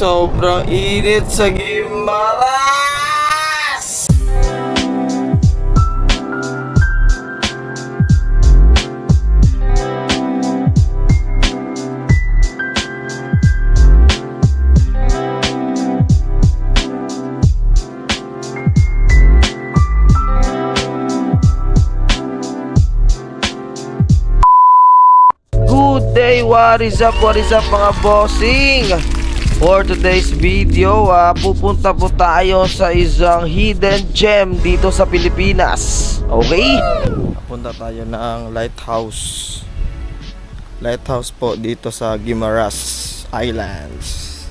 Sobrang init sa Gimaras! Good day, what is up mga bossing? For today's video, pupunta po tayo sa isang hidden gem dito sa Pilipinas. Okay? Punta tayo ng lighthouse. Lighthouse po dito sa Guimaras Islands.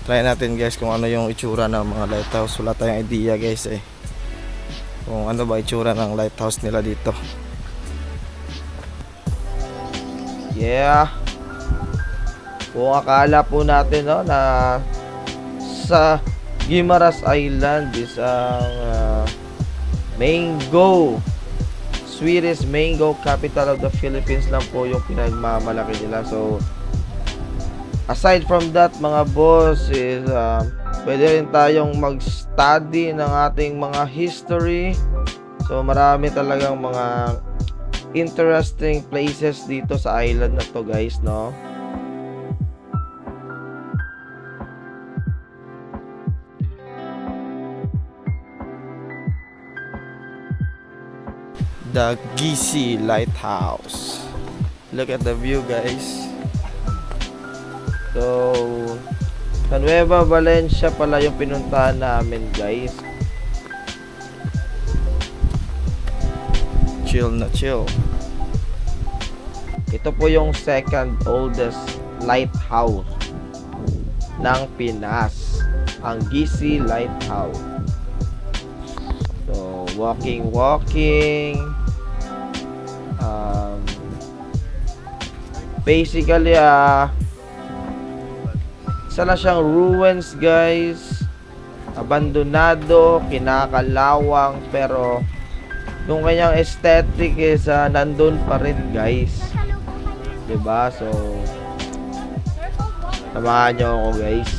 Try natin guys kung ano yung itsura ng mga lighthouse. Wala tayong idea guys kung ano ba itsura ng lighthouse nila dito. Yeah. Kung akala po natin na sa Guimaras Island is ang sweetest mango capital of the Philippines lang po yung pinagmamalaki nila. So aside from that mga boss is pwede rin tayong mag-study ng ating mga history. So marami talagang mga interesting places dito sa island na to guys, no? The Gisi Lighthouse. Look at the view guys. So sa Nueva Valencia pala yung pinuntahan namin guys. Chill na chill. Ito po yung second oldest lighthouse ng Pinas, ang Gisi Lighthouse. So walking basically isa lang siyang ruins guys, abandonado, kinakalawang, pero yung kanyang aesthetic is nandun pa rin guys, diba? So samahan nyo ako guys,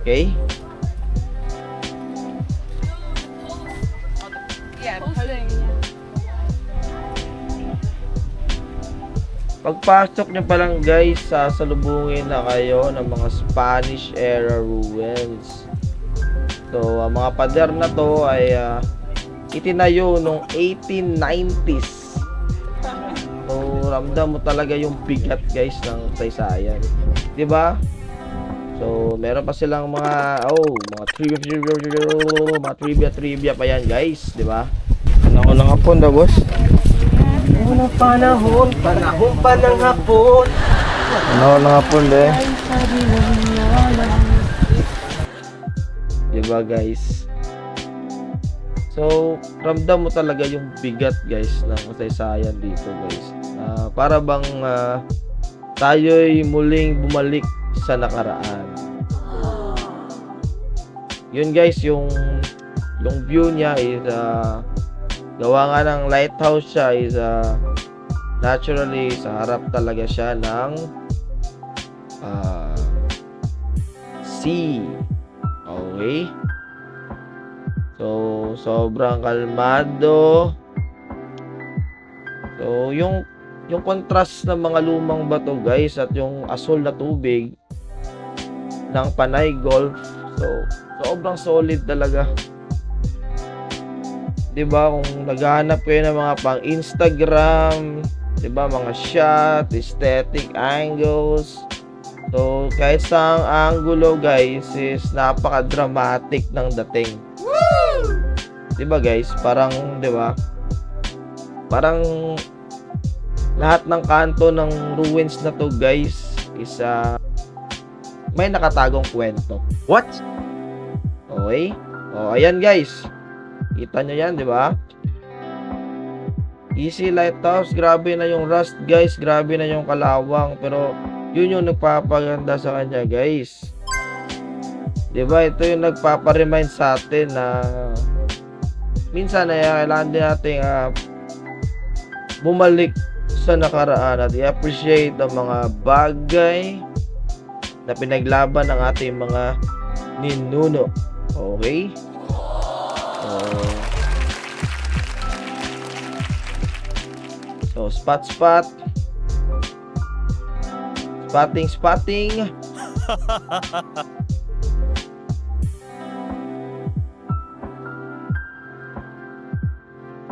okay? Pagpasok nyo pa lang guys, sasalubungin na kayo ng mga Spanish era ruins. So ang mga pader na to ay itinayo nung 1890s. So ramdam mo talaga yung bigat guys ng saysayan, diba? So meron pa silang mga trivia pa yan guys, diba? Ano lang hapon daw boss? Unang panahon pa ng hapon. Ano lang hapon diba guys? So ramdam mo talaga yung bigat guys ng kasaysayan dito guys. Para bang tayo'y muling bumalik sa nakaraan. Yun guys, yung view niya is gawa nga ng lighthouse siya is naturally sa harap talaga siya ng sea. Okay? So sobrang kalmado. So yung contrast ng mga lumang bato guys at yung asul na tubig ng Panay Gulf, so sobrang solid talaga. Diba, kung naghahanap kayo ng mga pang Instagram, diba, mga shot, aesthetic angles, so kahit saang angulo guys is napaka-dramatic ng dating. Diba guys, parang diba, parang lahat ng kanto ng ruins na to guys is may nakatagong kwento. What? Okay? O ayan guys, kita nyo yan, di ba? Gisi Lighthouse, grabe na yung rust guys, grabe na yung kalawang, pero yun yung nagpapaganda sa kanya guys. Di ba? Ito yung nagpaparemind sa atin na minsan ay kailangan din natin bumalik sa nakaraan at i-appreciate ang mga bagay na pinaglaban ng ating mga ninuno. Okay? So, spot. Spotting.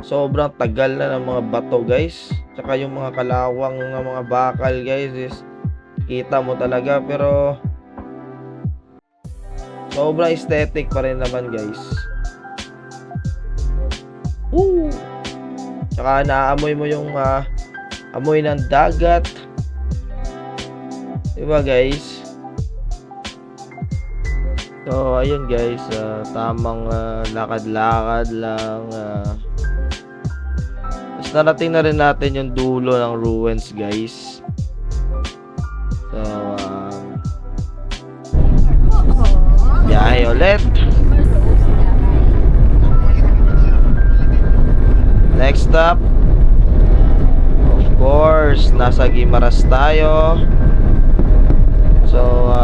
Sobrang tagal na ng mga bato, guys. Tsaka yung mga kalawang ng mga bakal, guys, is kita mo talaga, pero sobrang aesthetic pa rin naman, guys. Woo! Tsaka naamoy mo yung amoy ng dagat. Diba, guys? So, ayun, guys. Tamang lakad-lakad lang. Tapos narating na rin natin yung dulo ng ruins, guys. So, biyahe ulit. Next stop, of course, nasa Guimaras tayo. So,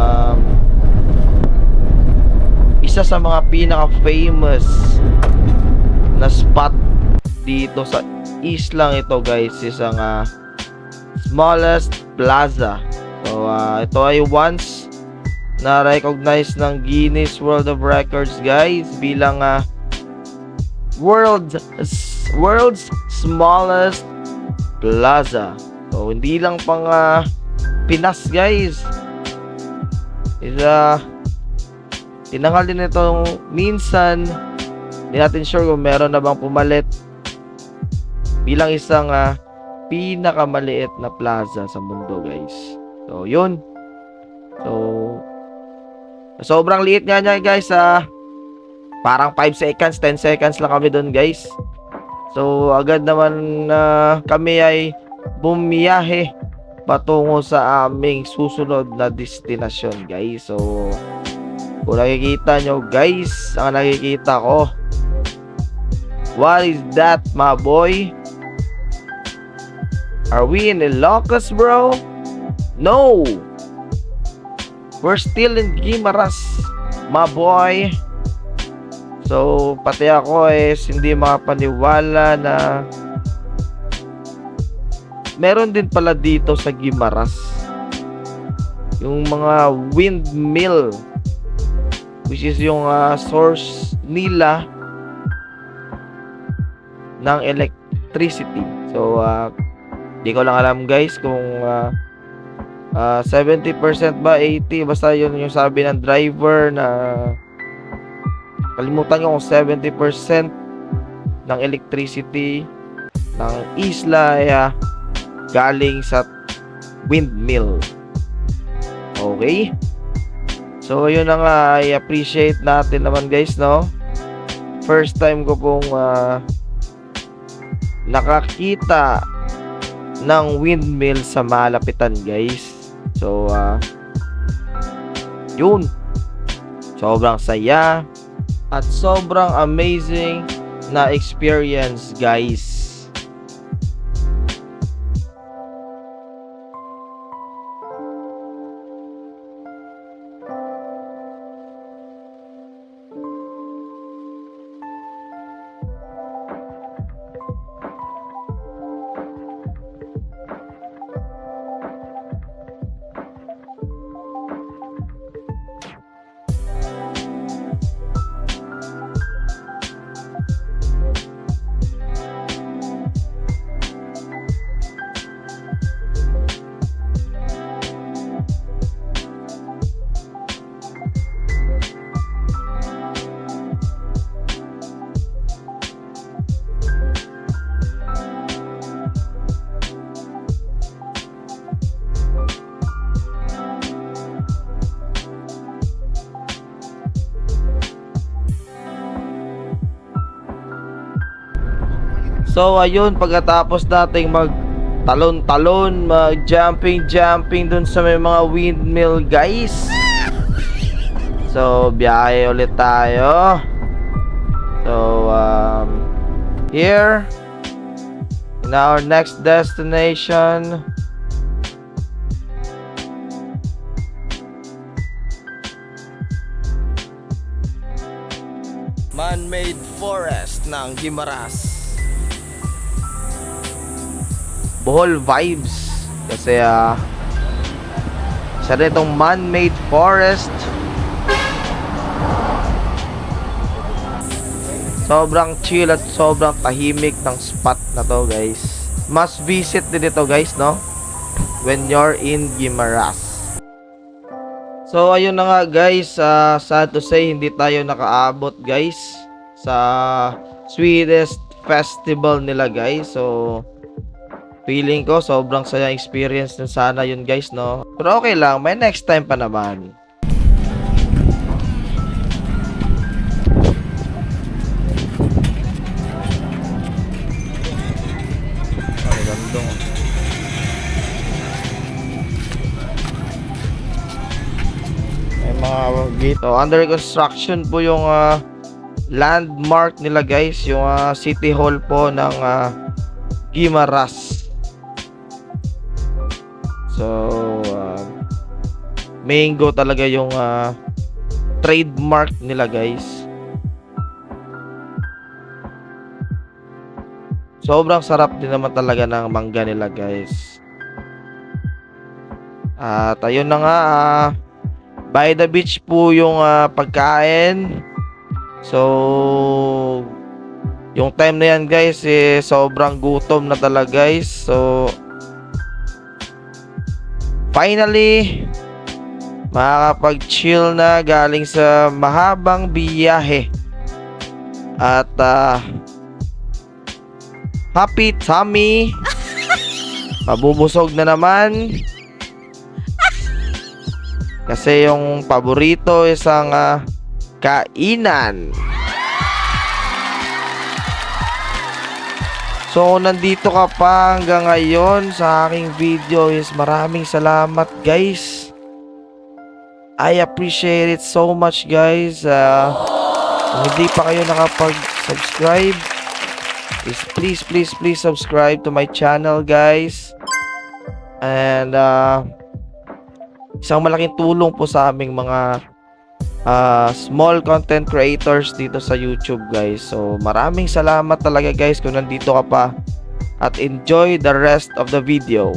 isa sa mga pinaka-famous na spot dito sa islang ito, guys, is ang smallest plaza. So, ito ay once na-recognize ng Guinness World of Records, guys, bilang world's smallest plaza. So, hindi lang pang Pinas, guys. Tinangal din itong minsan. Hindi natin sure kung meron na bang pumalit bilang isang pinakamaliit na plaza sa mundo, guys. So, yun. So, sobrang liit nga niya, guys. Parang 5 seconds, 10 seconds lang kami doon, guys. So, agad naman kami ay bumiyahe patungo sa aming susunod na destinasyon, guys. So, kung nakikita nyo, guys, ang nakikita ko, what is that, my boy? Are we in Ilocos, bro? No! We're still in Guimaras, my boy. So, pati ako hindi makapaniwala na meron din pala dito sa Guimaras yung mga windmill, which is yung source nila ng electricity. So, di ko lang alam, guys, kung 70% ba, 80%, basta yun yung sabi ng driver, na kalimutan nyo kung 70% ng electricity ng isla ay galing sa windmill. Okay? So, yun na nga, i-appreciate natin naman, guys, no? First time ko pong nakakita ng windmill sa malapitan, guys. So, yun. Sobrang saya at sobrang amazing na experience, guys. So, ayun, pagkatapos nating mag-talon-talon, mag-jumping dun sa may mga windmill, guys. So, biyahe ulit tayo. So, here, in our next destination, Man-made forest ng Guimaras. Bohol vibes. Kasi isa rin itong man-made forest. Sobrang chill at sobrang tahimik ng spot na to, guys. Must visit din ito, guys, no? When you're in Guimaras. So ayun na nga, guys, sad to say hindi tayo nakaabot, guys, sa sweetest festival nila, guys. So feeling ko sobrang saya experience din sana yun, guys, no? Pero okay lang, may next time pa naman. Ay, gandong. May mga gate. Oh, under construction po yung landmark nila, guys. Yung City Hall po ng Guimaras. So, mango talaga yung trademark nila, guys. Sobrang sarap din naman talaga ng mangga nila, guys. At ayun na nga, by the beach po yung pagkain. So, yung time na yan, guys, sobrang gutom na talaga, guys. So, finally, makakapag-chill na galing sa mahabang biyahe. At happy tummy. Mabubusog na naman. Kasi yung paborito isang kainan. So nandito ka pa hanggang ngayon sa aking video, is maraming salamat, guys. I appreciate it so much, guys. Kung hindi pa kayo nakapag-subscribe, please subscribe to my channel, guys. And isang malaking tulong po sa aming mga small content creators dito sa YouTube, guys. So maraming salamat talaga, guys, kung nandito ka pa, at enjoy the rest of the video.